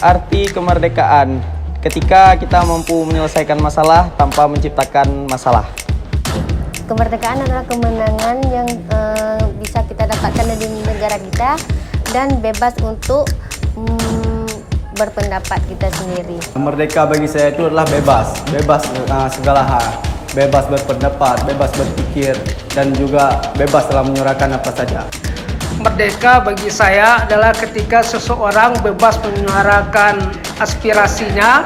Arti kemerdekaan ketika kita mampu menyelesaikan masalah tanpa menciptakan masalah. Kemerdekaan adalah kemenangan yang bisa kita dapatkan dari negara kita dan bebas untuk berpendapat kita sendiri. Merdeka bagi saya itu adalah bebas segala hal, bebas berpendapat, bebas berpikir, dan juga bebas dalam menyuarakan apa saja. Merdeka bagi saya adalah ketika seseorang bebas menyuarakan aspirasinya,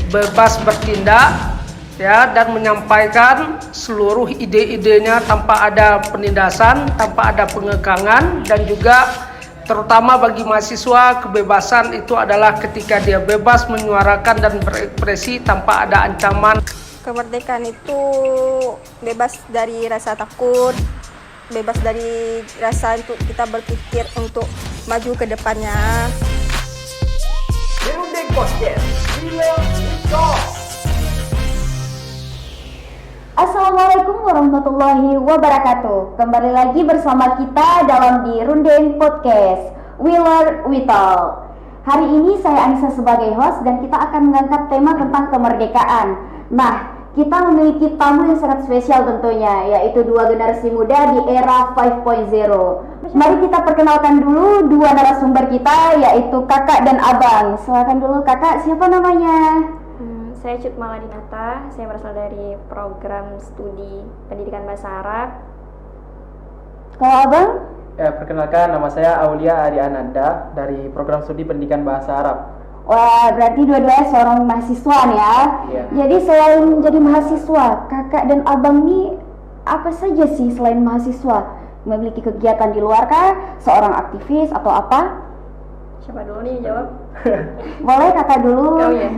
bebas bertindak, dan menyampaikan seluruh ide-idenya tanpa ada penindasan, tanpa ada pengekangan, dan juga terutama bagi mahasiswa kebebasan itu adalah ketika dia bebas menyuarakan dan berekspresi tanpa ada ancaman. Kemerdekaan itu bebas dari rasa takut, bebas dari rasa untuk kita berpikir untuk maju ke depannya. Assalamualaikum warahmatullahi wabarakatuh. Kembali lagi bersama kita dalam di Runden Podcast We Learn We Talk. Hari ini saya Anissa sebagai host dan kita akan mengangkat tema tentang kemerdekaan. Nah, kita memiliki tamu yang sangat spesial tentunya, yaitu dua generasi muda di era 5.0. Mari kita perkenalkan dulu dua narasumber kita, yaitu kakak dan abang. Silakan dulu kakak, siapa namanya? Saya Cut Maladinata, saya berasal dari program studi pendidikan bahasa Arab. Kalau abang? Ya, perkenalkan, nama saya Aulia Ari Ananda dari program studi pendidikan bahasa Arab. Wah, berarti dua-duanya seorang mahasiswa nih ya. Iya. Jadi selain jadi mahasiswa, kakak dan abang nih apa saja sih selain mahasiswa? Memiliki kegiatan di luar kah? Seorang aktivis atau apa? Siapa dulu nih jawab? Boleh kakak dulu. Oh iya.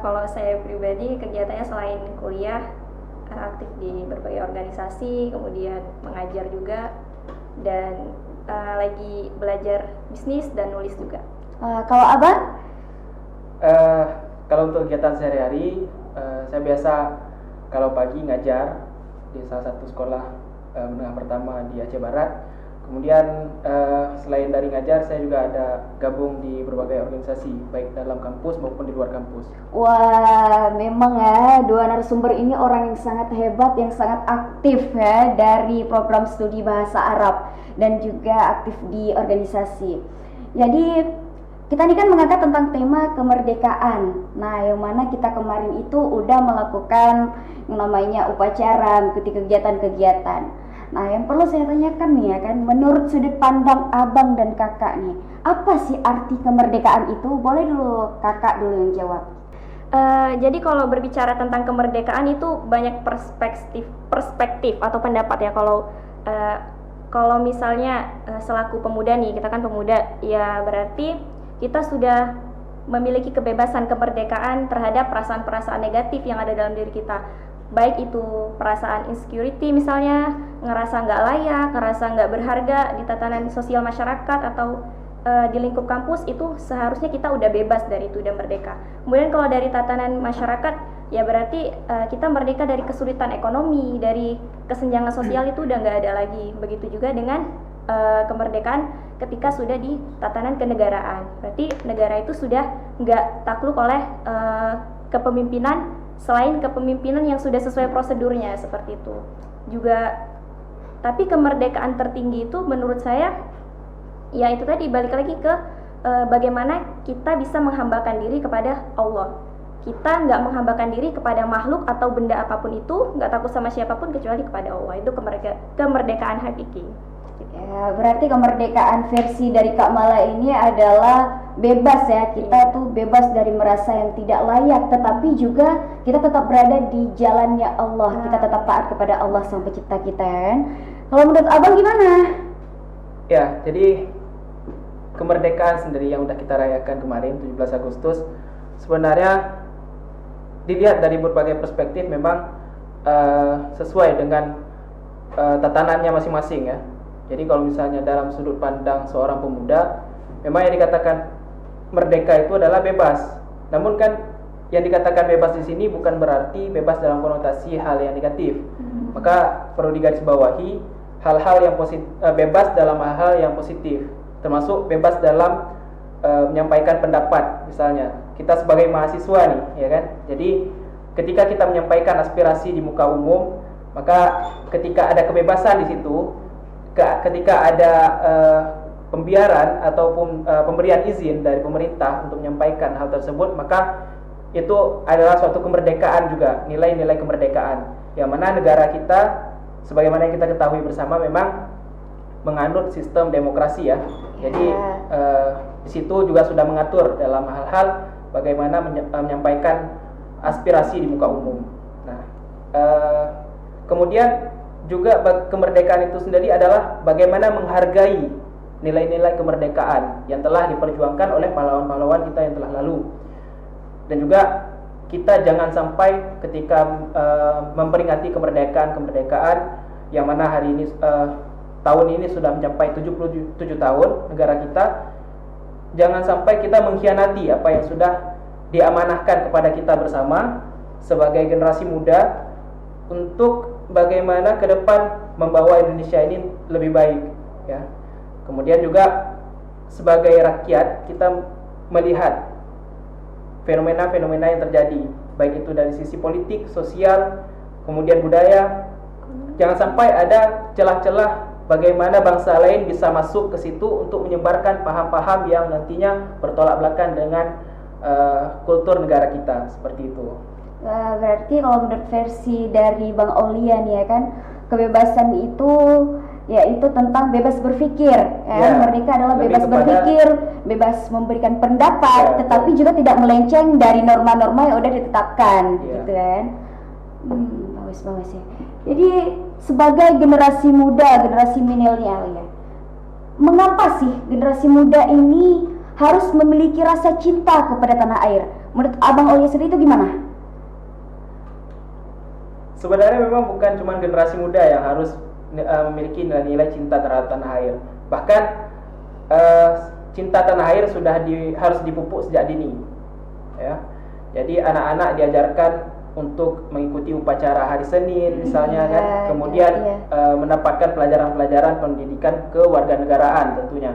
Kalau saya pribadi kegiatannya selain kuliah, aktif di berbagai organisasi, kemudian mengajar juga, dan lagi belajar bisnis dan nulis juga. Kalau abang? Kalau untuk kegiatan sehari-hari, saya biasa kalau pagi ngajar di salah satu sekolah menengah pertama di Aceh Barat. Kemudian selain dari ngajar, saya juga ada gabung di berbagai organisasi, baik dalam kampus maupun di luar kampus. Wah, memang ya, dua narasumber ini orang yang sangat hebat, yang sangat aktif ya dari program studi bahasa Arab dan juga aktif di organisasi. Jadi kita ini kan mengangkat tentang tema kemerdekaan. Nah, yang mana kita kemarin itu udah melakukan yang namanya upacara, mengikuti kegiatan-kegiatan. Nah, yang perlu saya tanyakan nih ya kan, menurut sudut pandang abang dan kakak nih, apa sih arti kemerdekaan itu? Boleh dulu kakak dulu yang jawab. Jadi kalau berbicara tentang kemerdekaan itu banyak perspektif atau pendapat ya. Kalau misalnya selaku pemuda nih, kita kan pemuda, ya berarti kita sudah memiliki kebebasan kemerdekaan terhadap perasaan-perasaan negatif yang ada dalam diri kita. Baik itu perasaan insecurity misalnya, ngerasa nggak layak, ngerasa nggak berharga di tatanan sosial masyarakat atau di lingkup kampus, itu seharusnya kita udah bebas dari itu, udah merdeka. Kemudian kalau dari tatanan masyarakat, ya berarti kita merdeka dari kesulitan ekonomi, dari kesenjangan sosial itu udah nggak ada lagi. Begitu juga dengan kemerdekaan ketika sudah di tatanan kenegaraan. Berarti negara itu sudah nggak takluk oleh kepemimpinan selain kepemimpinan yang sudah sesuai prosedurnya, seperti itu. Juga, tapi kemerdekaan tertinggi itu menurut saya, ya itu tadi balik lagi ke bagaimana kita bisa menghambakan diri kepada Allah. Kita nggak menghambakan diri kepada makhluk atau benda apapun itu, nggak takut sama siapapun kecuali kepada Allah. Itu kemerdekaan hakiki. Ya, berarti kemerdekaan versi dari Kak Mala ini adalah bebas ya. Kita tuh bebas dari merasa yang tidak layak, tetapi juga kita tetap berada di jalannya Allah. Kita tetap taat kepada Allah Sang Pencipta kita kan. Kalau menurut abang gimana? Ya, jadi kemerdekaan sendiri yang udah kita rayakan kemarin 17 Agustus sebenarnya dilihat dari berbagai perspektif memang sesuai dengan tatanannya masing-masing ya. Jadi kalau misalnya dalam sudut pandang seorang pemuda, memang yang dikatakan merdeka itu adalah bebas. Namun kan yang dikatakan bebas di sini bukan berarti bebas dalam konotasi hal yang negatif. Maka perlu digarisbawahi hal-hal yang positif, bebas dalam hal-hal yang positif, termasuk bebas dalam menyampaikan pendapat, misalnya kita sebagai mahasiswa nih, ya kan. Jadi ketika kita menyampaikan aspirasi di muka umum, maka ketika ada kebebasan di situ, ketika ada pembiaran ataupun pemberian izin dari pemerintah untuk menyampaikan hal tersebut, maka itu adalah suatu kemerdekaan juga, nilai-nilai kemerdekaan, yang mana negara kita sebagaimana yang kita ketahui bersama memang menganut sistem demokrasi ya. Jadi di situ juga sudah mengatur dalam hal-hal bagaimana menyampaikan aspirasi di muka umum. Nah, kemudian juga kemerdekaan itu sendiri adalah bagaimana menghargai nilai-nilai kemerdekaan yang telah diperjuangkan oleh pahlawan-pahlawan kita yang telah lalu. Dan juga kita jangan sampai ketika memperingati kemerdekaan yang mana hari ini tahun ini sudah mencapai 77 tahun negara kita, jangan sampai kita mengkhianati apa yang sudah diamanahkan kepada kita bersama sebagai generasi muda untuk bagaimana ke depan membawa Indonesia ini lebih baik ya. Kemudian juga sebagai rakyat kita melihat fenomena-fenomena yang terjadi, baik itu dari sisi politik, sosial, kemudian budaya. Jangan sampai ada celah-celah bagaimana bangsa lain bisa masuk ke situ untuk menyebarkan paham-paham yang nantinya bertolak belakang dengan kultur negara kita, seperti itu. Berarti kalau menurut versi dari Bang Aulia nih ya kan, kebebasan itu yaitu tentang bebas berpikir ya. Merdeka adalah bebas berpikir, bebas memberikan pendapat, tetapi juga tidak melenceng dari norma-norma yang udah ditetapkan gitu kan. Bagus ya. Jadi sebagai generasi muda, generasi milenial ya, mengapa sih generasi muda ini harus memiliki rasa cinta kepada tanah air? Menurut Abang Aulia sendiri itu gimana? Sebenarnya memang bukan cuma generasi muda yang harus memiliki nilai-nilai cinta terhadap tanah air. Bahkan cinta tanah air harus dipupuk sejak dini. Ya. Jadi anak-anak diajarkan untuk mengikuti upacara hari Senin misalnya kan, kemudian mendapatkan pelajaran-pelajaran pendidikan kewarganegaraan tentunya.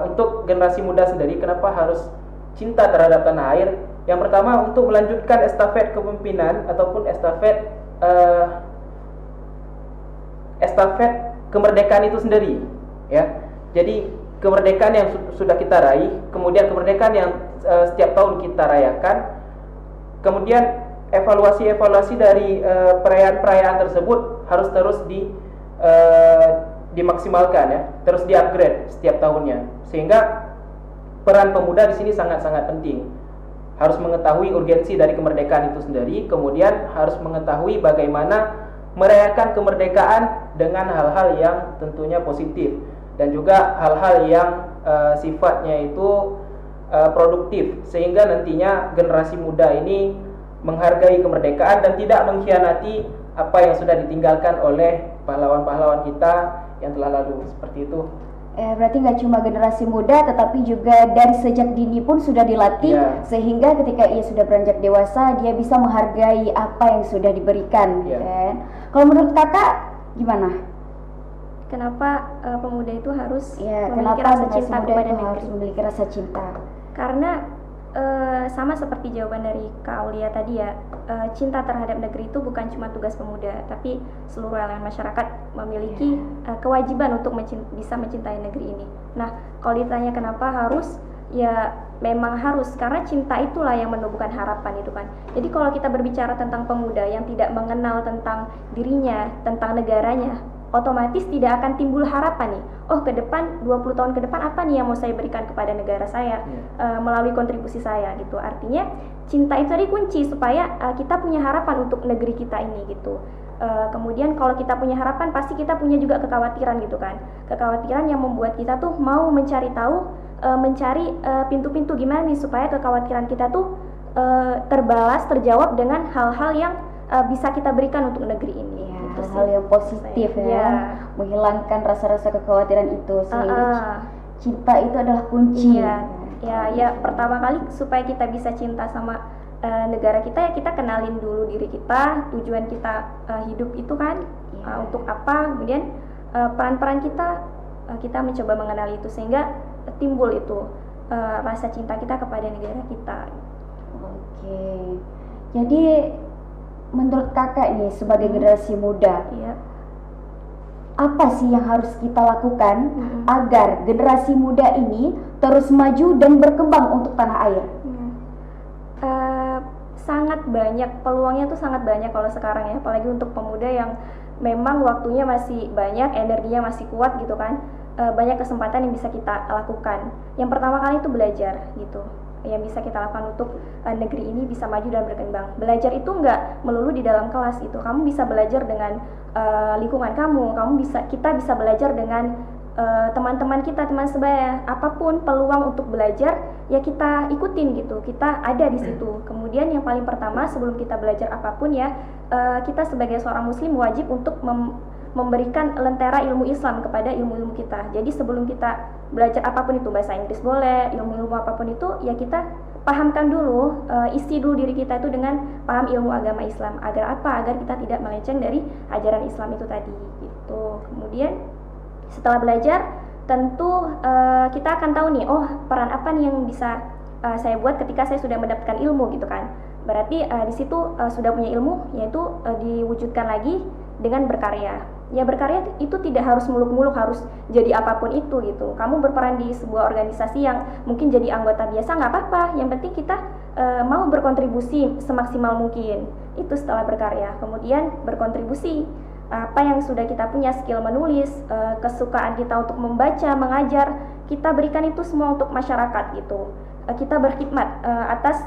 Untuk generasi muda sendiri, kenapa harus cinta terhadap tanah air? Yang pertama, untuk melanjutkan estafet kepemimpinan ataupun estafet kemerdekaan itu sendiri ya. Jadi kemerdekaan yang sudah kita raih, kemudian kemerdekaan yang setiap tahun kita rayakan, kemudian evaluasi dari perayaan-perayaan tersebut harus terus dimaksimalkan ya, terus di-upgrade setiap tahunnya. Sehingga peran pemuda di sini sangat-sangat penting. Harus mengetahui urgensi dari kemerdekaan itu sendiri, kemudian harus mengetahui bagaimana merayakan kemerdekaan dengan hal-hal yang tentunya positif dan juga hal-hal yang sifatnya itu produktif, sehingga nantinya generasi muda ini menghargai kemerdekaan dan tidak mengkhianati apa yang sudah ditinggalkan oleh pahlawan-pahlawan kita yang telah lalu, seperti itu. Berarti nggak cuma generasi muda, tetapi juga dari sejak dini pun sudah dilatih, sehingga ketika ia sudah beranjak dewasa, dia bisa menghargai apa yang sudah diberikan. Kan? Kalau menurut kakak, gimana? Kenapa pemuda itu harus memiliki rasa cinta kepada negeri? Harus memiliki rasa cinta? Karena sama seperti jawaban dari Kak Aulia tadi ya, cinta terhadap negeri itu bukan cuma tugas pemuda, tapi seluruh elemen masyarakat memiliki kewajiban untuk bisa mencintai negeri ini. Nah, kalau ditanya kenapa harus, ya memang harus, karena cinta itulah yang menumbuhkan harapan itu kan. Jadi kalau kita berbicara tentang pemuda yang tidak mengenal tentang dirinya, tentang negaranya, otomatis tidak akan timbul harapan nih. Oh, ke depan 20 tahun ke depan apa nih yang mau saya berikan kepada negara saya melalui kontribusi saya gitu. Artinya cinta itu tadi kunci supaya kita punya harapan untuk negeri kita ini gitu. Kemudian kalau kita punya harapan, pasti kita punya juga kekhawatiran gitu kan. Kekhawatiran yang membuat kita tuh mau mencari tahu, mencari pintu-pintu gimana nih supaya kekhawatiran kita tuh terbalas, terjawab dengan hal-hal yang bisa kita berikan untuk negeri ini. Hal-hal yang positif menghilangkan rasa-rasa kekhawatiran itu, sehingga cinta itu adalah kunci. Ya pertama kali supaya kita bisa cinta sama negara kita, ya kita kenalin dulu diri kita, tujuan kita hidup itu kan untuk apa, kemudian peran-peran kita mencoba mengenali itu, sehingga timbul itu rasa cinta kita kepada negara kita. Oke. Jadi menurut kakak nih sebagai generasi muda, Iya. apa sih yang harus kita lakukan agar generasi muda ini terus maju dan berkembang untuk tanah air? Sangat banyak, peluangnya tuh sangat banyak kalau sekarang ya, apalagi untuk pemuda yang memang waktunya masih banyak, energinya masih kuat gitu kan. Banyak kesempatan yang bisa kita lakukan. Yang pertama kali itu belajar gitu, yang bisa kita lakukan untuk negeri ini bisa maju dan berkembang. Belajar itu nggak melulu di dalam kelas gitu, kamu bisa belajar dengan lingkungan kamu kita bisa belajar dengan teman-teman kita, teman sebaya. Apapun peluang untuk belajar ya kita ikutin gitu, kita ada di situ. Kemudian yang paling pertama sebelum kita belajar apapun ya, kita sebagai seorang muslim wajib untuk memberikan lentera ilmu Islam kepada ilmu-ilmu kita. Jadi sebelum kita belajar apapun itu, bahasa Inggris boleh, ilmu-ilmu apapun itu, ya kita pahamkan dulu, isi dulu diri kita itu dengan paham ilmu agama Islam. Agar apa? Agar kita tidak melenceng dari ajaran Islam itu tadi gitu. Kemudian setelah belajar tentu kita akan tahu nih, oh peran apa nih yang bisa saya buat ketika saya sudah mendapatkan ilmu gitu kan. Berarti di situ sudah punya ilmu, yaitu diwujudkan lagi dengan berkarya. Ya berkarya itu tidak harus muluk-muluk harus jadi apapun itu gitu. Kamu berperan di sebuah organisasi yang mungkin jadi anggota biasa nggak apa-apa. Yang penting kita mau berkontribusi semaksimal mungkin. Itu setelah berkarya. Kemudian berkontribusi apa yang sudah kita punya, skill menulis, kesukaan kita untuk membaca, mengajar, kita berikan itu semua untuk masyarakat gitu. Kita berkhidmat atas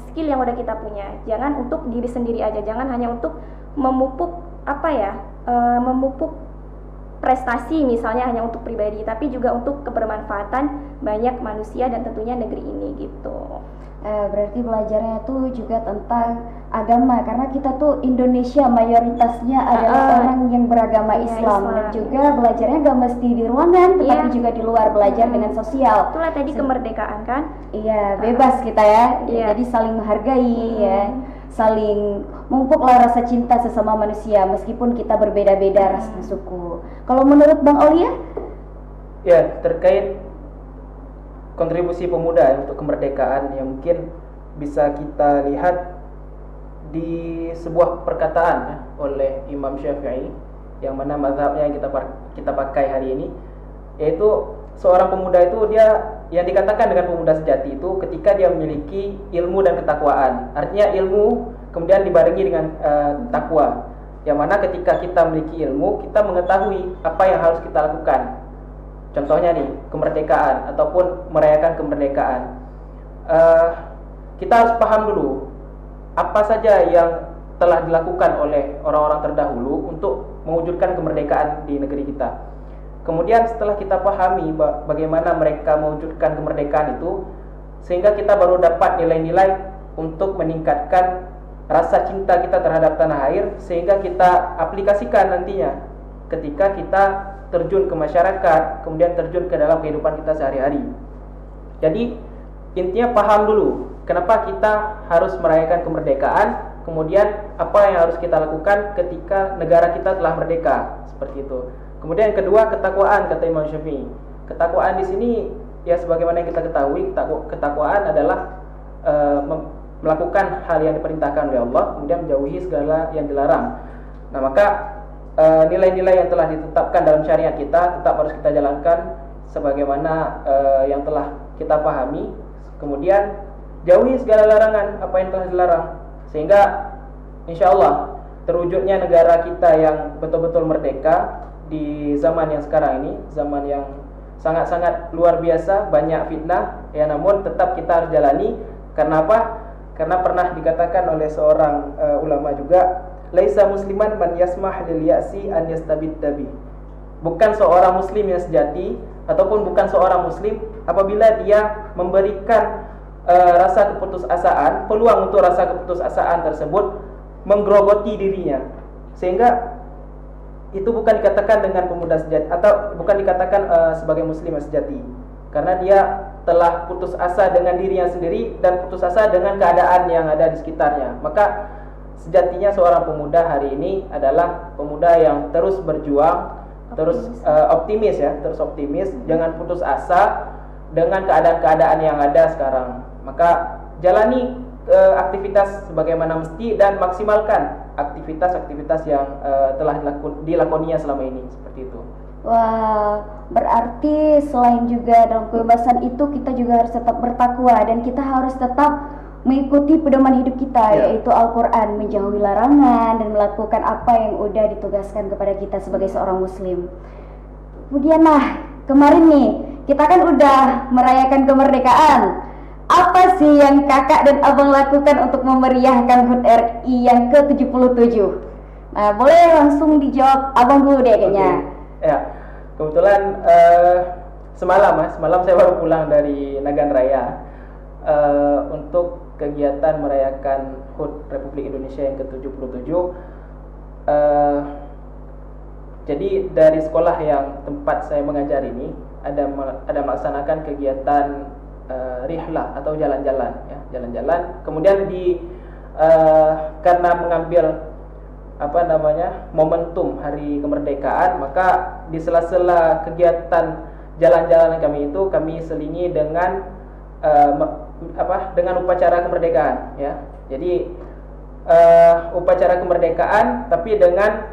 skill yang udah kita punya. Jangan untuk diri sendiri aja, jangan hanya untuk memupuk memupuk prestasi misalnya hanya untuk pribadi, tapi juga untuk kebermanfaatan banyak manusia dan tentunya negeri ini gitu. Berarti belajarnya tuh juga tentang agama, karena kita tuh Indonesia mayoritasnya adalah orang yang beragama Islam. Dan juga belajarnya gak mesti di ruangan, tetapi juga di luar, belajar dengan sosial. Itulah tadi kemerdekaan kan? Iya, bebas kita ya. Jadi saling menghargai ya, saling memupuklah rasa cinta sesama manusia meskipun kita berbeda-beda ras dan suku. Kalau menurut Bang Aulia? Ya, terkait kontribusi pemuda untuk kemerdekaan yang mungkin bisa kita lihat di sebuah perkataan oleh Imam Syafi'i, yang mana mazhabnya yang kita pakai hari ini, yaitu seorang pemuda itu dia yang dikatakan dengan pemuda sejati itu ketika dia memiliki ilmu dan ketakwaan. Artinya ilmu kemudian dibarengi dengan takwa, yang mana ketika kita memiliki ilmu, kita mengetahui apa yang harus kita lakukan. Contohnya nih, kemerdekaan ataupun merayakan kemerdekaan. Kita harus paham dulu apa saja yang telah dilakukan oleh orang-orang terdahulu untuk mewujudkan kemerdekaan di negeri kita. Kemudian setelah kita pahami bagaimana mereka mewujudkan kemerdekaan itu, sehingga kita baru dapat nilai-nilai untuk meningkatkan rasa cinta kita terhadap tanah air, sehingga kita aplikasikan nantinya ketika kita terjun ke masyarakat, kemudian terjun ke dalam kehidupan kita sehari-hari. Jadi intinya paham dulu kenapa kita harus merayakan kemerdekaan, kemudian apa yang harus kita lakukan ketika negara kita telah merdeka, seperti itu. Kemudian yang kedua, ketakwaan, kata Imam Syafi'i. Ketakwaan di sini ya sebagaimana yang kita ketahui, ketakwaan adalah melakukan hal yang diperintahkan oleh Allah, kemudian menjauhi segala yang dilarang. Nah, maka nilai-nilai yang telah ditetapkan dalam syariat kita tetap harus kita jalankan sebagaimana yang telah kita pahami. Kemudian jauhi segala larangan, apa yang telah dilarang, sehingga insya Allah terwujudnya negara kita yang betul-betul merdeka di zaman yang sekarang ini, zaman yang sangat-sangat luar biasa, banyak fitnah ya, namun tetap kita harus jalani. Karena apa? Karena pernah dikatakan oleh seorang ulama juga, laisa musliman man yasmah lil ya'si an yastabidda bi. Bukan seorang muslim yang sejati ataupun bukan seorang muslim apabila dia memberikan rasa keputusasaan, peluang untuk rasa keputusasaan tersebut menggerogoti dirinya, sehingga itu bukan dikatakan dengan pemuda sejati atau bukan dikatakan sebagai muslim yang sejati, karena dia telah putus asa dengan dirinya sendiri dan putus asa dengan keadaan yang ada di sekitarnya. Maka sejatinya seorang pemuda hari ini adalah pemuda yang terus berjuang, terus optimis ya, terus optimis, jangan putus asa. dengan keadaan-keadaan yang ada sekarang. Maka jalani aktivitas sebagaimana mesti dan maksimalkan aktivitas-aktivitas yang telah dilakoninya selama ini, seperti itu. Wah, berarti selain juga dalam kebebasan itu kita juga harus tetap bertakwa dan kita harus tetap mengikuti pedoman hidup kita, yaitu Al-Quran, menjauhi larangan dan melakukan apa yang udah ditugaskan kepada kita sebagai seorang muslim. Kemudian kemarin nih kita kan udah merayakan kemerdekaan. Apa sih yang kakak dan abang lakukan untuk memeriahkan HUT RI yang ke-77? Nah, boleh langsung dijawab abang dulu deh kayaknya. Ya, kebetulan semalam saya baru pulang dari Nagan Raya untuk kegiatan merayakan HUT Republik Indonesia yang ke-77. Jadi dari sekolah yang tempat saya mengajar ini ada melaksanakan kegiatan rihlah atau jalan-jalan, ya, jalan-jalan. Kemudian karena mengambil momentum Hari Kemerdekaan, maka di sela-sela kegiatan jalan-jalan kami itu kami selingi dengan dengan upacara kemerdekaan, ya. Jadi upacara kemerdekaan tapi dengan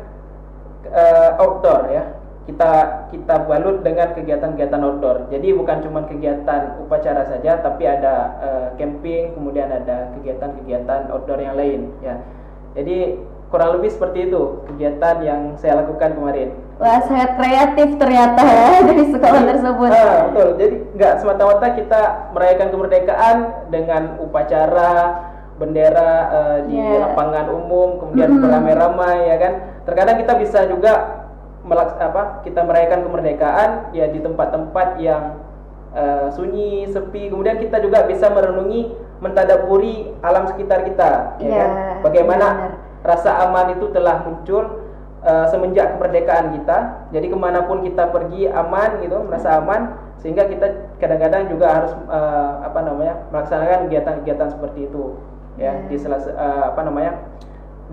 outdoor, ya. Kita balut dengan kegiatan-kegiatan outdoor. Jadi bukan cuma kegiatan upacara saja, tapi ada camping, kemudian ada kegiatan-kegiatan outdoor yang lain, ya. Jadi kurang lebih seperti itu kegiatan yang saya lakukan kemarin. Wah, sangat kreatif ternyata ya dari sekolah tersebut. Betul. Jadi nggak semata-mata kita merayakan kemerdekaan dengan upacara bendera di lapangan umum, kemudian beramai-ramai, ya kan. Terkadang kita bisa juga kita merayakan kemerdekaan ya di tempat-tempat yang sunyi, sepi. Kemudian kita juga bisa merenungi, mentadaburi alam sekitar kita, ya kan. Bagaimana rasa aman itu telah muncul semenjak kemerdekaan kita. Jadi kemanapun kita pergi aman gitu, merasa aman, sehingga kita kadang-kadang juga harus melaksanakan kegiatan-kegiatan seperti itu, ya, di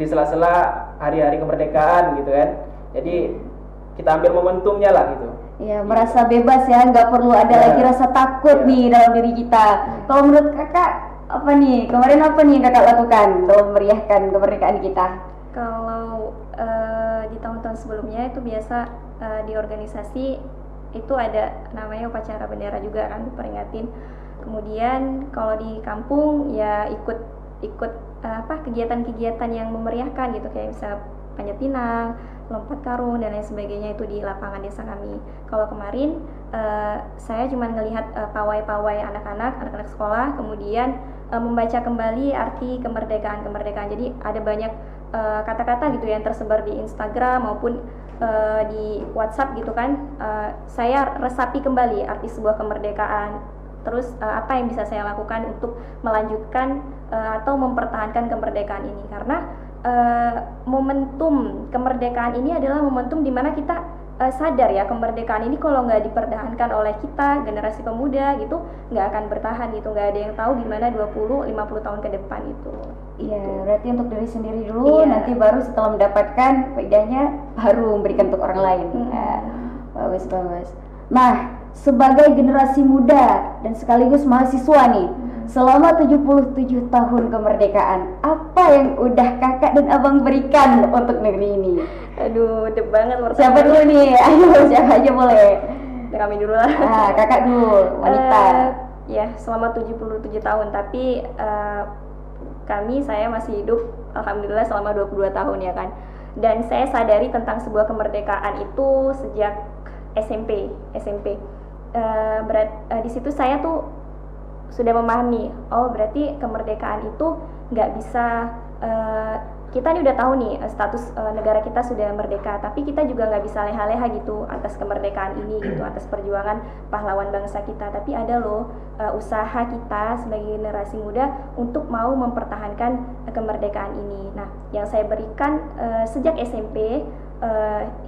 sela-sela hari-hari kemerdekaan gitu kan. Jadi kita ambil momentumnya lah gitu. Ya, merasa bebas ya, nggak perlu ada lagi rasa takut nih dalam diri kita. Kalau menurut kakak apa nih, kemarin apa nih yang kakak lakukan dalam meriahkan kemerdekaan kita? Kalau di tahun-tahun sebelumnya itu biasa di organisasi itu ada namanya upacara bendera juga kan, diperingatin. Kemudian kalau di kampung ya ikut kegiatan-kegiatan yang memeriahkan gitu, kayak bisa panjat pinang, lompat karung dan lain sebagainya, itu di lapangan desa kami. Kalau kemarin saya cuma ngelihat pawai-pawai anak-anak sekolah, kemudian membaca kembali arti kemerdekaan. Jadi ada banyak kata-kata gitu yang tersebar di Instagram maupun di WhatsApp gitu kan. Saya resapi kembali arti sebuah kemerdekaan. Terus apa yang bisa saya lakukan untuk melanjutkan atau mempertahankan kemerdekaan ini, karena momentum kemerdekaan ini adalah momentum di mana kita sadar ya, kemerdekaan ini kalau nggak dipertahankan oleh kita, generasi pemuda gitu, nggak akan bertahan gitu, nggak ada yang tahu gimana 20-50 tahun ke depan itu. Iya, berarti untuk diri sendiri dulu, nanti baru setelah mendapatkan faedahnya baru memberikan untuk orang lain. Bagus. Nah, sebagai generasi muda dan sekaligus mahasiswa nih, selama 77 tahun kemerdekaan, apa yang udah kakak dan abang berikan untuk negeri ini? Aduh, gede banget. Siapa dulu nih? Ayo, siapa aja boleh. Kami dulu lah. Kakak dulu, wanita. Ya, selama 77 tahun, tapi saya masih hidup alhamdulillah selama 22 tahun ya kan. Dan saya sadari tentang sebuah kemerdekaan itu sejak SMP. Di situ saya tuh sudah memahami, oh berarti kemerdekaan itu nggak bisa, kita nih udah tahu nih status negara kita sudah merdeka, tapi kita juga nggak bisa leha-leha gitu atas kemerdekaan ini gitu, atas perjuangan pahlawan bangsa kita. Tapi ada loh usaha kita sebagai generasi muda untuk mau mempertahankan kemerdekaan ini. Nah, yang saya berikan sejak SMP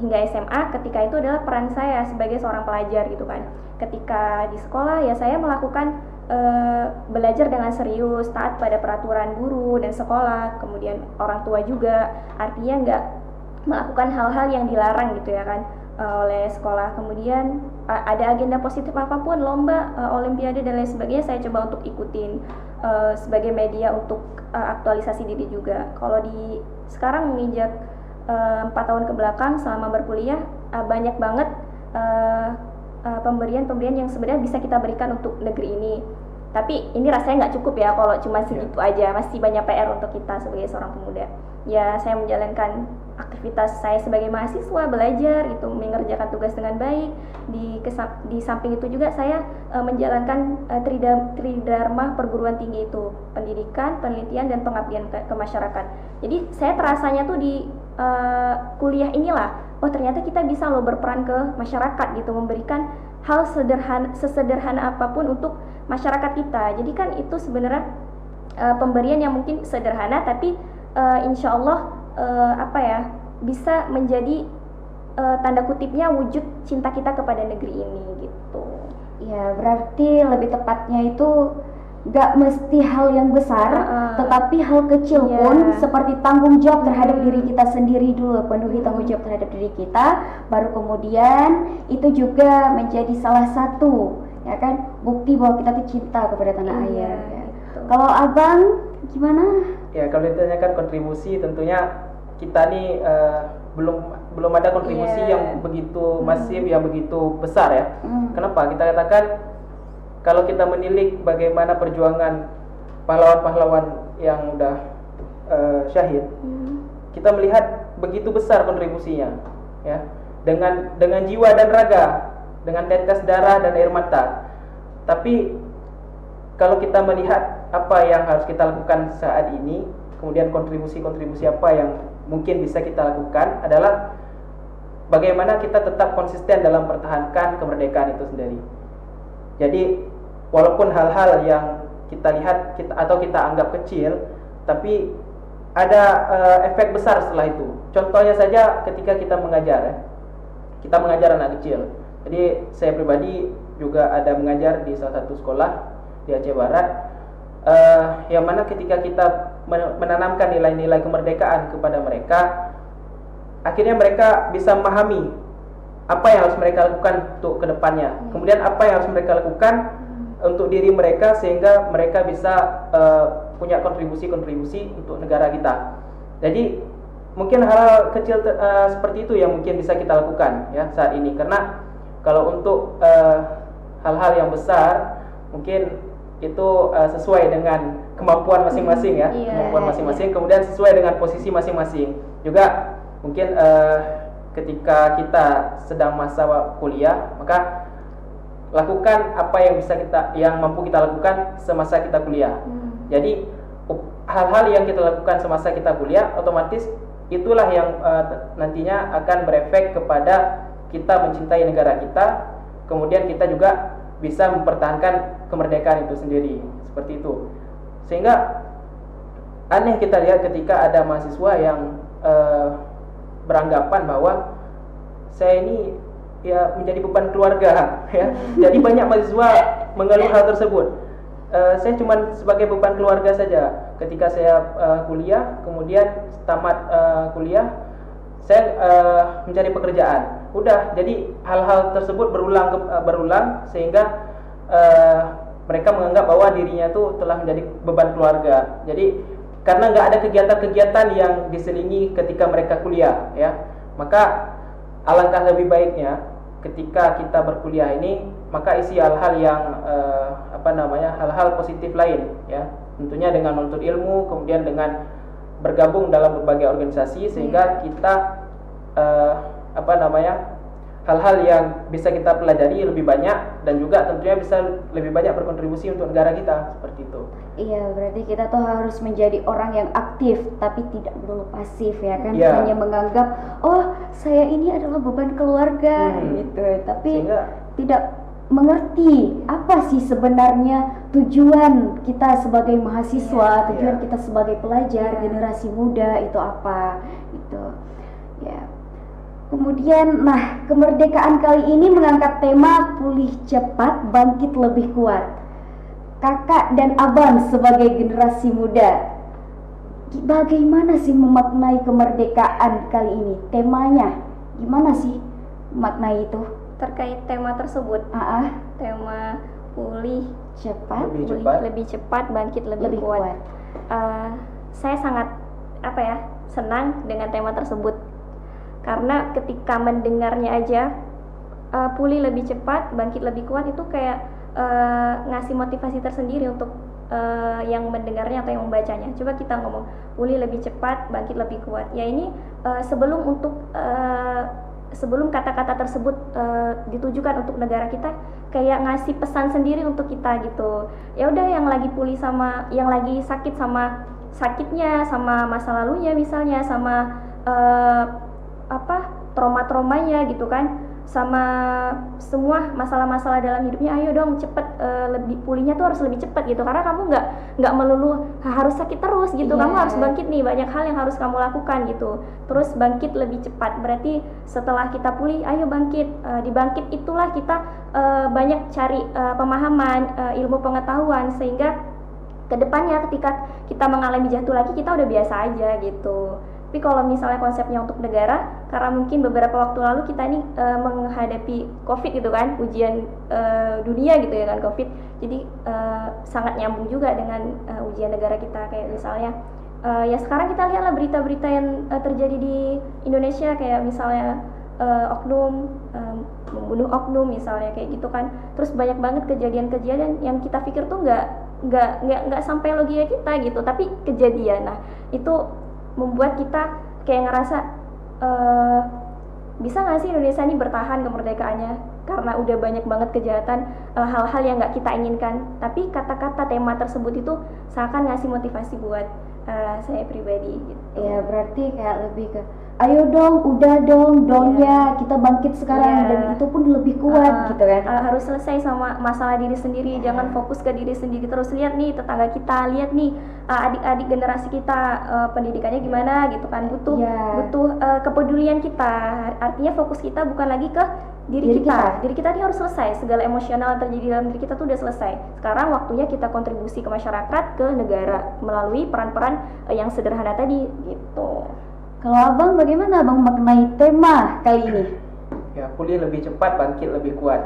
hingga SMA ketika itu adalah peran saya sebagai seorang pelajar gitu kan. Ketika di sekolah ya saya melakukan belajar dengan serius, taat pada peraturan guru dan sekolah, kemudian orang tua juga, artinya nggak melakukan hal-hal yang dilarang gitu ya kan. oleh sekolah. Kemudian ada agenda positif apapun, lomba, olimpiade dan lain sebagainya, saya coba untuk ikutin sebagai media untuk aktualisasi diri juga. Kalau di sekarang menginjak 4 tahun ke belakang selama berkuliah, banyak banget pemberian-pemberian yang sebenarnya bisa kita berikan untuk negeri ini. Tapi ini rasanya nggak cukup ya kalau cuma segitu aja, masih banyak PR untuk kita sebagai seorang pemuda. Ya, saya menjalankan aktivitas saya sebagai mahasiswa, belajar gitu, mengerjakan tugas dengan baik. Di samping itu juga saya menjalankan tridharma perguruan tinggi itu, pendidikan, penelitian, dan pengabdian ke masyarakat. Jadi saya terasanya tuh di kuliah inilah, oh ternyata kita bisa loh berperan ke masyarakat gitu, memberikan hal sesederhana apapun untuk masyarakat kita. Jadi kan itu sebenarnya pemberian yang mungkin sederhana, tapi insya Allah bisa menjadi tanda kutipnya wujud cinta kita kepada negeri ini gitu. Ya, berarti lebih tepatnya itu gak mesti hal yang besar, tetapi hal kecil pun seperti tanggung jawab terhadap diri kita sendiri dulu, penuhi tanggung jawab terhadap diri kita, baru kemudian itu juga menjadi salah satu ya kan bukti bahwa kita tuh cinta kepada tanah air. Ya. Kalau abang gimana? Ya, kalau ditanyakan kontribusi, tentunya kita nih belum ada kontribusi yang begitu masif, yang begitu besar ya. Kenapa? Kita katakan kalau kita menilik bagaimana perjuangan pahlawan-pahlawan yang udah syahid, kita melihat begitu besar kontribusinya, ya, dengan jiwa dan raga, dengan tetes darah dan air mata. Tapi kalau kita melihat apa yang harus kita lakukan saat ini, kemudian kontribusi-kontribusi apa yang mungkin bisa kita lakukan adalah bagaimana kita tetap konsisten dalam mempertahankan kemerdekaan itu sendiri. Jadi walaupun hal-hal yang kita lihat atau kita anggap kecil, tapi ada efek besar setelah itu. Contohnya saja ketika kita mengajar, kita mengajar anak kecil. Jadi saya pribadi juga ada mengajar di salah satu sekolah di Aceh Barat, yang mana ketika kita menanamkan nilai-nilai kemerdekaan kepada mereka, akhirnya mereka bisa memahami apa yang harus mereka lakukan untuk kedepannya, kemudian apa yang harus mereka lakukan untuk diri mereka, sehingga mereka bisa punya kontribusi-kontribusi untuk negara kita. Jadi mungkin hal kecil seperti itu yang mungkin bisa kita lakukan ya saat ini, karena kalau untuk hal-hal yang besar mungkin itu sesuai dengan kemampuan masing-masing ya, kemampuan masing-masing, kemudian sesuai dengan posisi masing-masing. Juga mungkin ketika kita sedang masa kuliah, maka lakukan apa yang mampu kita lakukan semasa kita kuliah. Jadi hal-hal yang kita lakukan semasa kita kuliah, otomatis itulah yang nantinya akan berefek kepada kita mencintai negara kita, kemudian kita juga bisa mempertahankan kemerdekaan itu sendiri, seperti itu. Sehingga aneh kita lihat ketika ada mahasiswa yang beranggapan bahwa saya ini ya menjadi beban keluarga ya. Jadi banyak mahasiswa mengeluh hal tersebut. Saya cuma sebagai beban keluarga saja. Ketika saya kuliah, kemudian tamat kuliah, saya mencari pekerjaan. Udah, jadi hal-hal tersebut berulang sehingga mereka menganggap bahwa dirinya itu telah menjadi beban keluarga. Jadi karena nggak ada kegiatan-kegiatan yang diselingi ketika mereka kuliah, ya, maka alangkah lebih baiknya ketika kita berkuliah ini, maka isi hal-hal yang hal-hal positif lain, ya, tentunya dengan menuntut ilmu, kemudian dengan bergabung dalam berbagai organisasi, sehingga kita hal-hal yang bisa kita pelajari lebih banyak, dan juga tentunya bisa lebih banyak berkontribusi untuk negara kita, seperti itu. Iya, berarti kita tuh harus menjadi orang yang aktif tapi tidak melulu pasif, ya kan? Yeah. Hanya menganggap, oh saya ini adalah beban keluarga gitu, tapi tidak mengerti apa sih sebenarnya tujuan kita sebagai mahasiswa, tujuan kita sebagai pelajar, generasi muda itu apa gitu. Ya. Kemudian, nah, kemerdekaan kali ini mengangkat tema pulih cepat, bangkit lebih kuat. Kakak dan abang sebagai generasi muda, bagaimana sih memaknai kemerdekaan kali ini? Temanya gimana sih? maknai itu? Terkait tema tersebut, tema pulih Cepat, lebih cepat, bangkit lebih kuat. Saya sangat senang dengan tema tersebut, karena ketika mendengarnya aja pulih lebih cepat, bangkit lebih kuat, itu kayak ngasih motivasi tersendiri untuk yang mendengarnya atau yang membacanya. Coba kita ngomong pulih lebih cepat, bangkit lebih kuat. Ya ini sebelum kata-kata tersebut ditujukan untuk negara kita, kayak ngasih pesan sendiri untuk kita gitu. Ya udah, yang lagi pulih sama yang lagi sakit sama sakitnya, sama masa lalunya misalnya, sama trauma-traumanya gitu kan, sama semua masalah-masalah dalam hidupnya, ayo dong cepet, lebih pulihnya tuh harus lebih cepet gitu, karena kamu nggak melulu harus sakit terus gitu, kamu harus bangkit nih, banyak hal yang harus kamu lakukan gitu. Terus bangkit lebih cepat berarti setelah kita pulih, ayo bangkit. Di bangkit itulah kita banyak cari pemahaman, ilmu pengetahuan, sehingga kedepannya ketika kita mengalami jatuh lagi, kita udah biasa aja gitu. Tapi kalau misalnya konsepnya untuk negara, karena mungkin beberapa waktu lalu kita nih menghadapi COVID gitu kan, ujian dunia gitu ya kan, COVID. Jadi sangat nyambung juga dengan ujian negara kita, kayak misalnya ya sekarang kita lihatlah berita-berita yang terjadi di Indonesia, kayak misalnya oknum membunuh oknum misalnya, kayak gitu kan. Terus banyak banget kejadian-kejadian yang kita pikir tuh nggak sampai logika kita gitu, tapi kejadian. Nah itu membuat kita kayak ngerasa bisa nggak sih Indonesia ini bertahan kemerdekaannya, karena udah banyak banget kejahatan, hal-hal yang nggak kita inginkan. Tapi kata-kata tema tersebut itu seakan ngasih motivasi buat saya pribadi gitu. Ya berarti kayak lebih ke ayo dong, udah dongnya kita bangkit sekarang, dan itu pun lebih kuat gitu kan. Harus selesai sama masalah diri sendiri, jangan fokus ke diri sendiri terus. Lihat nih tetangga kita, lihat nih adik-adik generasi kita, pendidikannya gimana gitu kan, butuh kepedulian kita. Artinya fokus kita bukan lagi ke diri kita. Diri kita ini harus selesai, segala emosional yang terjadi dalam diri kita tuh udah selesai. Sekarang waktunya kita kontribusi ke masyarakat, ke negara melalui peran-peran yang sederhana tadi gitu. Kalau abang bagaimana abang maknai tema kali ini? Ya, pulih lebih cepat, bangkit lebih kuat.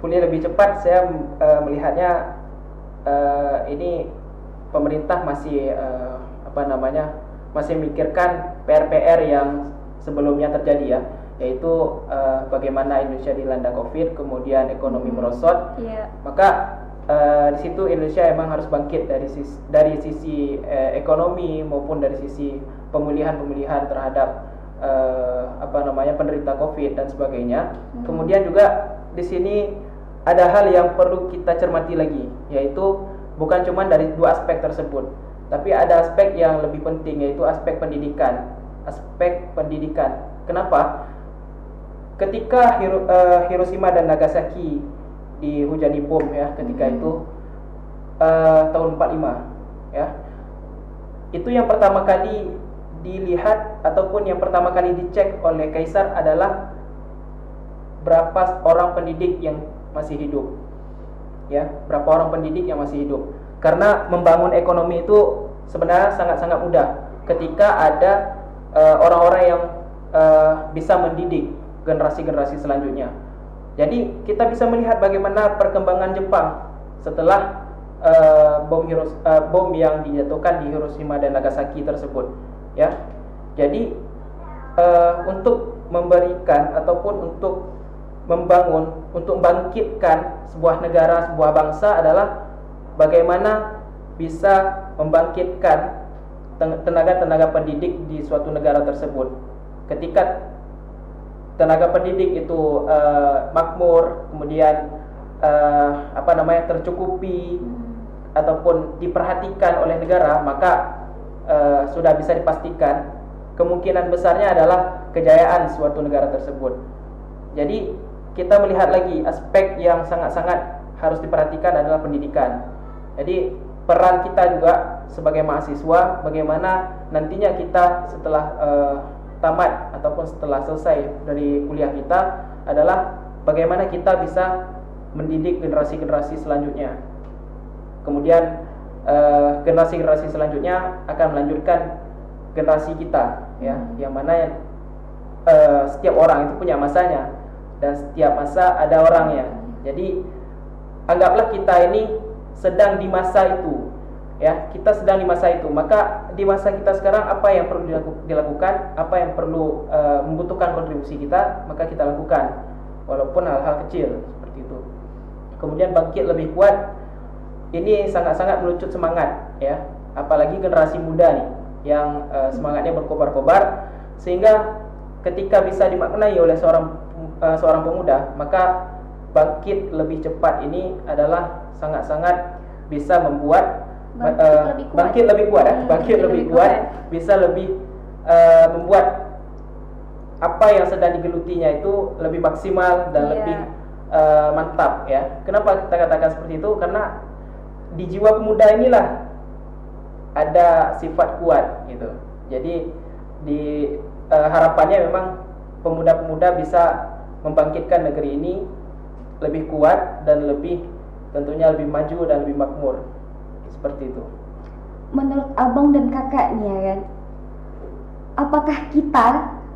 Pulih lebih cepat, saya melihatnya ini pemerintah masih masih memikirkan PR-PR yang sebelumnya terjadi ya, yaitu bagaimana Indonesia dilanda COVID, kemudian ekonomi merosot. Maka di situ Indonesia emang harus bangkit dari sisi ekonomi maupun dari sisi pemulihan terhadap penderita COVID dan sebagainya. Kemudian juga di sini ada hal yang perlu kita cermati lagi, yaitu bukan cuma dari dua aspek tersebut, tapi ada aspek yang lebih penting, yaitu aspek pendidikan. Kenapa? Ketika Hiroshima dan Nagasaki dihujani bom ya, ketika itu tahun 45 ya, itu yang pertama kali dilihat ataupun yang pertama kali dicek oleh Kaisar adalah berapa orang pendidik yang masih hidup ya, berapa orang pendidik yang masih hidup. Karena membangun ekonomi itu sebenarnya sangat-sangat mudah ketika ada orang-orang yang bisa mendidik generasi-generasi selanjutnya. Jadi kita bisa melihat bagaimana perkembangan Jepang setelah bom yang dijatuhkan di Hiroshima dan Nagasaki tersebut ya. Jadi untuk memberikan ataupun untuk membangun, untuk membangkitkan sebuah negara, sebuah bangsa adalah bagaimana bisa membangkitkan tenaga-tenaga pendidik di suatu negara tersebut. Ketika tenaga pendidik itu makmur, kemudian tercukupi ataupun diperhatikan oleh negara, maka sudah bisa dipastikan kemungkinan besarnya adalah kejayaan suatu negara tersebut. Jadi kita melihat lagi aspek yang sangat-sangat harus diperhatikan adalah pendidikan. Jadi peran kita juga sebagai mahasiswa, bagaimana nantinya kita setelah tamat ataupun setelah selesai dari kuliah kita adalah bagaimana kita bisa mendidik generasi-generasi selanjutnya. Kemudian generasi-generasi selanjutnya akan melanjutkan generasi kita ya, yang mana setiap orang itu punya masanya dan setiap masa ada orangnya. Jadi anggaplah kita ini sedang di masa itu, ya, kita sedang di masa itu. Maka di masa kita sekarang apa yang perlu dilakukan, apa yang perlu membutuhkan kontribusi kita, maka kita lakukan walaupun hal-hal kecil seperti itu. Kemudian bangkit lebih kuat, ini sangat-sangat melucut semangat, ya, apalagi generasi muda nih yang semangatnya berkobar-kobar, sehingga ketika bisa dimaknai oleh seorang pemuda, maka bangkit lebih cepat ini adalah sangat-sangat bisa membuat bangkit lebih kuat, bisa lebih membuat apa yang sedang digelutinya itu lebih maksimal dan lebih mantap, ya. Kenapa kita katakan seperti itu? Karena di jiwa pemuda inilah ada sifat kuat, gitu. Jadi di harapannya memang pemuda-pemuda bisa membangkitkan negeri ini lebih kuat dan lebih tentunya lebih maju dan lebih makmur, seperti itu. Menurut abang dan kakak nih ya kan, apakah kita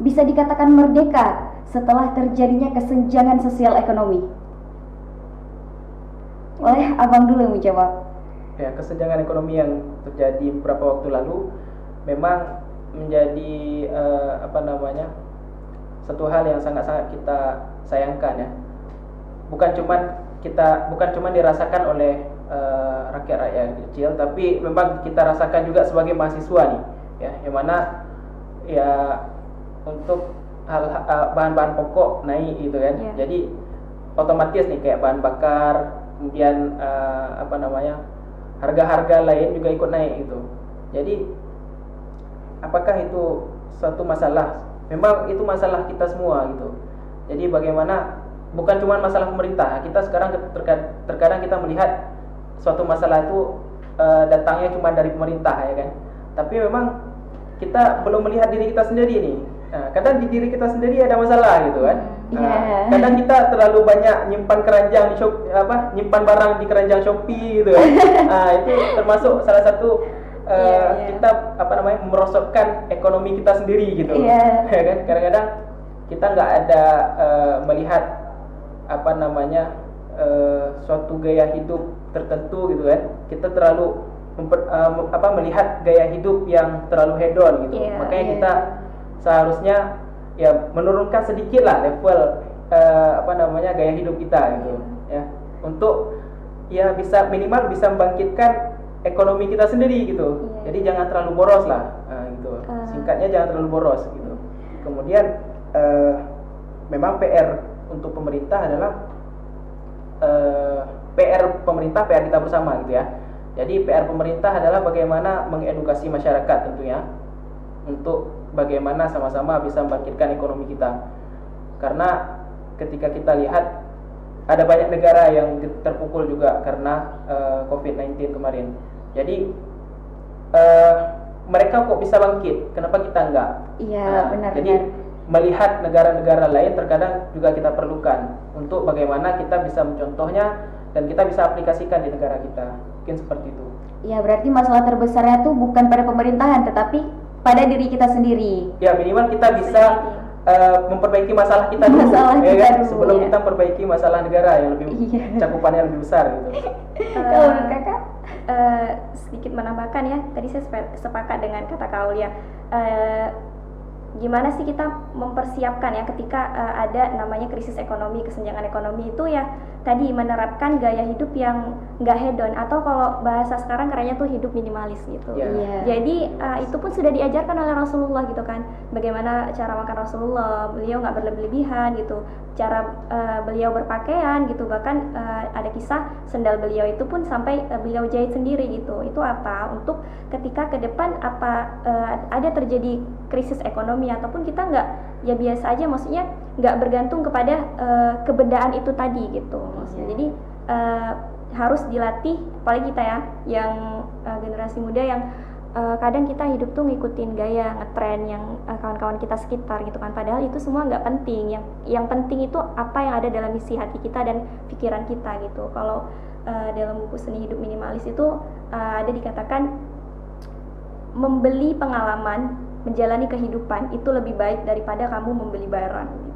bisa dikatakan merdeka setelah terjadinya kesenjangan sosial ekonomi? Boleh abang dulu yang menjawab. Ya, kesenjangan ekonomi yang terjadi beberapa waktu lalu memang menjadi satu hal yang sangat-sangat kita sayangkan, ya. Bukan cuma dirasakan oleh rakyat-rakyat kecil, tapi memang kita rasakan juga sebagai mahasiswa nih, ya, yang mana ya untuk bahan-bahan pokok naik gitu kan. Jadi otomatis nih kayak bahan bakar, kemudian harga-harga lain juga ikut naik gitu. Jadi apakah itu suatu masalah? Memang itu masalah kita semua gitu. Jadi bagaimana, bukan cuma masalah pemerintah. Kita sekarang terkadang kita melihat suatu masalah itu datangnya cuma dari pemerintah, ya kan. Tapi memang kita belum melihat diri kita sendiri nih. Nah, kadang di diri kita sendiri ada masalah gitu kan. Kadang kita terlalu banyak nyimpan keranjang di nyimpan barang di keranjang Shopee gitu kan. Itu termasuk salah satu kita merosotkan ekonomi kita sendiri gitu. Ya kan, kadang-kadang kita nggak ada melihat suatu gaya hidup tertentu gitu kan. Kita terlalu melihat gaya hidup yang terlalu hedon gitu. Makanya kita seharusnya ya menurunkan sedikit lah level gaya hidup kita gitu, ya, untuk ya bisa minimal bisa membangkitkan ekonomi kita sendiri gitu. Jadi jangan terlalu boros lah, gitu. Singkatnya jangan terlalu boros gitu. Kemudian memang PR untuk pemerintah adalah PR kita bersama gitu ya. Jadi PR pemerintah adalah bagaimana mengedukasi masyarakat tentunya untuk bagaimana sama-sama bisa membangkitkan ekonomi kita. Karena ketika kita lihat ada banyak negara yang terpukul juga karena COVID-19 kemarin. Jadi mereka kok bisa bangkit, kenapa kita enggak? Iya, benar. Jadi melihat negara-negara lain terkadang juga kita perlukan untuk bagaimana kita bisa mencontohnya dan kita bisa aplikasikan di negara kita. Mungkin seperti itu. Iya, berarti masalah terbesarnya tuh bukan pada pemerintahan tetapi pada diri kita sendiri. Ya, minimal kita bisa memperbaiki masalah kita dulu, sebelum kita memperbaiki masalah negara yang lebih cakupannya lebih besar gitu. Kalau menurut kakak? Sedikit menambahkan ya, tadi saya sepakat dengan kata Kak Aulia. Gimana sih kita mempersiapkan ya ketika ada namanya krisis ekonomi, kesenjangan ekonomi itu ya tadi menerapkan gaya hidup yang nggak hedon, atau kalau bahasa sekarang kerennya tuh hidup minimalis gitu. Jadi itu pun sudah diajarkan oleh Rasulullah gitu kan, bagaimana cara makan Rasulullah, beliau nggak berlebihan gitu, cara beliau berpakaian gitu, bahkan ada kisah sendal beliau itu pun sampai beliau jahit sendiri gitu. Itu apa? Untuk ketika ke depan ada terjadi krisis ekonomi ataupun kita nggak ya biasa aja, maksudnya nggak bergantung kepada kebedaan itu tadi gitu maksudnya. Jadi harus dilatih, apalagi kita ya yang generasi muda yang kadang kita hidup tuh ngikutin gaya ngetren yang kawan-kawan kita sekitar gitu kan, padahal itu semua nggak penting. Yang penting itu apa yang ada dalam isi hati kita dan pikiran kita gitu. Kalau dalam buku Seni Hidup Minimalis itu ada dikatakan membeli pengalaman menjalani kehidupan itu lebih baik daripada kamu membeli barang gitu.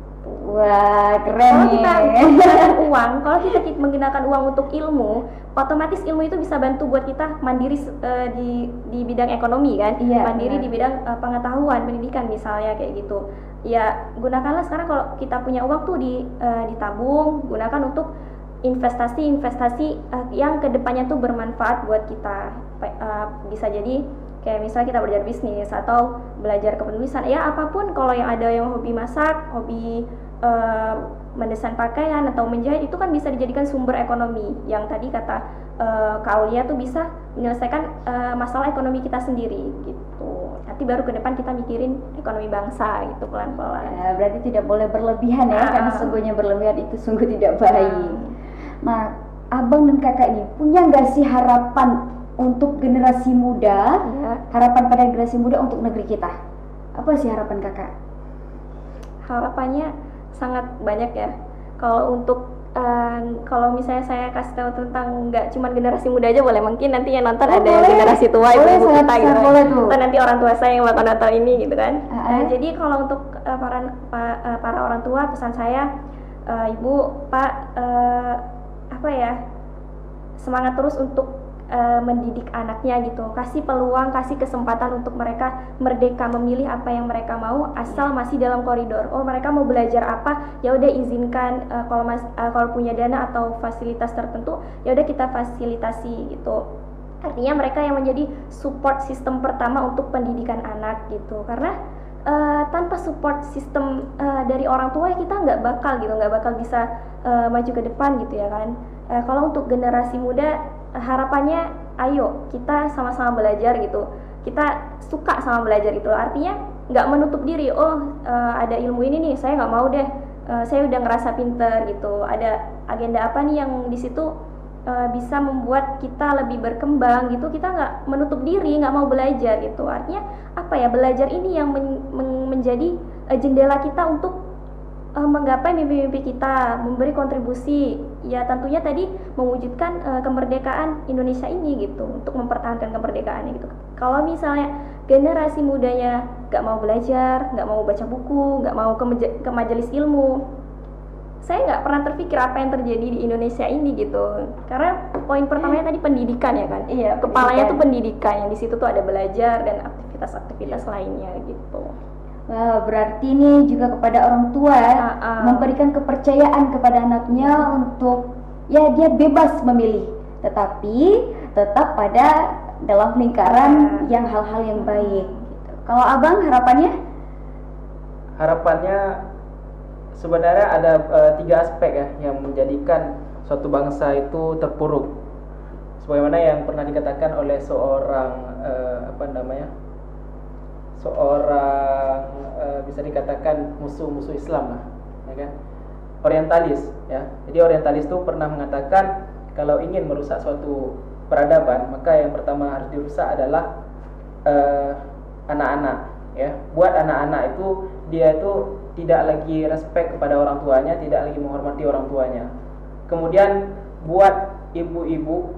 Wah, keren Kalau nih. kita menggunakan uang, kalau kita menggunakan uang untuk ilmu, otomatis ilmu itu bisa bantu buat kita mandiri di bidang ekonomi kan, Iya, mandiri benar. di bidang pengetahuan, pendidikan misalnya kayak gitu. Ya gunakanlah sekarang kalau kita punya uang tuh ditabung, gunakan untuk investasi yang kedepannya tuh bermanfaat buat kita. Bisa jadi kayak misalnya kita belajar bisnis atau belajar kepenulisan, ya apapun. Kalau yang ada yang hobi masak, hobi mendesain pakaian atau menjahit, itu kan bisa dijadikan sumber ekonomi yang tadi kata Kak Aulia tuh bisa menyelesaikan masalah ekonomi kita sendiri gitu. Nanti baru ke depan kita mikirin ekonomi bangsa gitu pelan-pelan. Ya, berarti tidak boleh berlebihan ya, karena sungguhnya berlebihan itu sungguh tidak baik. Nah, abang dan kakak ini punya nggak sih harapan untuk generasi muda, harapan pada generasi muda untuk negeri kita? Apa sih harapan kakak? Harapannya sangat banyak ya. Kalau untuk kalau misalnya saya kasih tahu tentang nggak cuma generasi muda aja boleh, mungkin nanti yang nonton ada yang generasi tua, boleh, ibu sangat kita gitu besar, kan. boleh tuh. Atau nanti orang tua saya yang bakal nonton ini gitu kan. Jadi kalau untuk para orang tua, pesan saya, ibu, pak, apa ya, semangat terus untuk mendidik anaknya gitu, kasih peluang, kasih kesempatan untuk mereka merdeka memilih apa yang mereka mau, asal masih dalam koridor. Oh, mereka mau belajar apa, ya udah izinkan. Kalau punya dana atau fasilitas tertentu, ya udah kita fasilitasi gitu. Artinya mereka yang menjadi support sistem pertama untuk pendidikan anak gitu, karena tanpa support sistem dari orang tua kita nggak bakal bisa maju ke depan gitu ya kan. Kalau untuk generasi muda, harapannya ayo kita sama-sama belajar gitu, kita suka sama belajar gitu loh. Artinya nggak menutup diri, ada ilmu ini nih saya nggak mau deh, saya udah ngerasa pinter gitu, ada agenda apa nih yang di situ bisa membuat kita lebih berkembang gitu, kita nggak menutup diri, nggak mau belajar gitu. Artinya apa ya, belajar ini yang menjadi jendela kita untuk menggapai mimpi-mimpi kita, memberi kontribusi, ya tentunya tadi mewujudkan kemerdekaan Indonesia ini gitu, untuk mempertahankan kemerdekaannya gitu. Kalau misalnya generasi mudanya nggak mau belajar, nggak mau baca buku, nggak mau ke majelis ilmu, saya nggak pernah terpikir apa yang terjadi di Indonesia ini gitu. Karena poin pertamanya tadi pendidikan ya kan, Iya, kepalanya pendidikan. tuh pendidikan, yang di situ tuh ada belajar dan aktivitas-aktivitas lainnya gitu. Wah, berarti ini juga kepada orang tua memberikan kepercayaan kepada anaknya untuk ya dia bebas memilih, tetapi tetap pada dalam lingkaran yang hal-hal yang baik gitu. Kalau abang harapannya? Harapannya sebenarnya ada 3 aspek ya yang menjadikan suatu bangsa itu terpuruk. Sebagaimana yang pernah dikatakan oleh seorang bisa dikatakan musuh Islam lah, ya kan? Orientalis ya. Jadi orientalis itu pernah mengatakan kalau ingin merusak suatu peradaban, maka yang pertama harus dirusak adalah anak-anak ya. Buat anak-anak itu dia itu tidak lagi respect kepada orang tuanya, tidak lagi menghormati orang tuanya. Kemudian buat ibu-ibu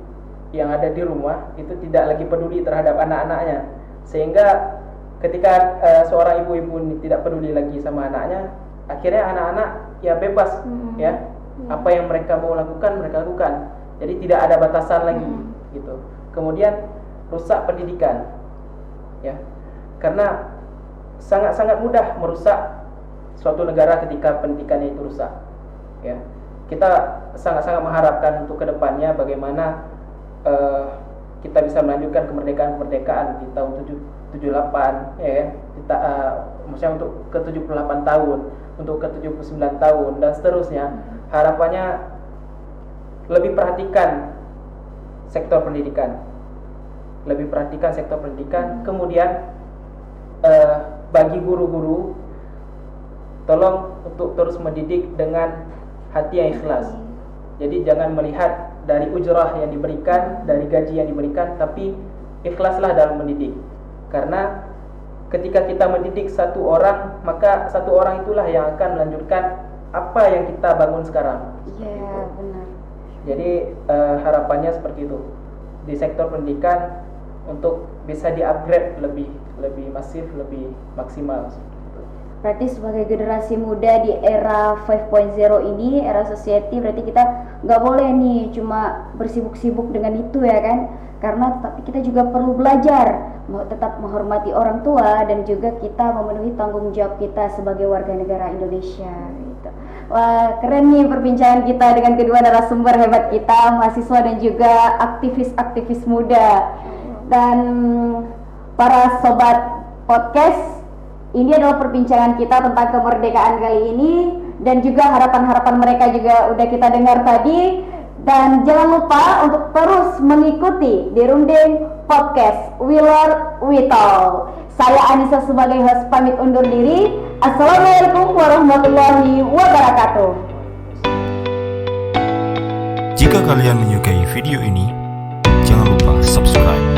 yang ada di rumah itu tidak lagi peduli terhadap anak-anaknya, sehingga ketika seorang ibu-ibu ini tidak peduli lagi sama anaknya, akhirnya anak-anak ya bebas ya, apa yang mereka mau lakukan mereka lakukan, jadi tidak ada batasan lagi gitu. Kemudian rusak pendidikan ya, karena sangat-sangat mudah merusak suatu negara ketika pendidikannya itu rusak ya. Kita sangat-sangat mengharapkan untuk kedepannya bagaimana kita bisa melanjutkan kemerdekaan di tahun 78 ya kan. Kita maksudnya untuk ke 78 tahun, untuk ke 79 tahun dan seterusnya. Harapannya lebih perhatikan sektor pendidikan. Kemudian bagi guru-guru tolong untuk terus mendidik dengan hati yang ikhlas. Jadi jangan melihat dari ujrah yang diberikan, dari gaji yang diberikan, tapi ikhlaslah dalam mendidik. Karena ketika kita mendidik satu orang, maka satu orang itulah yang akan melanjutkan apa yang kita bangun sekarang. Iya, benar. Jadi harapannya seperti itu di sektor pendidikan untuk bisa di-upgrade lebih lebih masif, lebih maksimal. Berarti sebagai generasi muda di era 5.0 ini, era society, berarti kita nggak boleh nih cuma bersibuk-sibuk dengan itu ya kan, karena tapi kita juga perlu belajar tetap menghormati orang tua dan juga kita memenuhi tanggung jawab kita sebagai warga negara Indonesia gitu. Wah, keren nih perbincangan kita dengan kedua narasumber hebat kita, mahasiswa dan juga aktivis-aktivis muda. Dan para sobat podcast, ini adalah perbincangan kita tentang kemerdekaan kali ini dan juga harapan-harapan mereka juga udah kita dengar tadi. Dan jangan lupa untuk terus mengikuti di Runding Podcast We Learn We Talk. Saya Anissa sebagai host pamit undur diri. Assalamualaikum warahmatullahi wabarakatuh. Jika kalian menyukai video ini, jangan lupa subscribe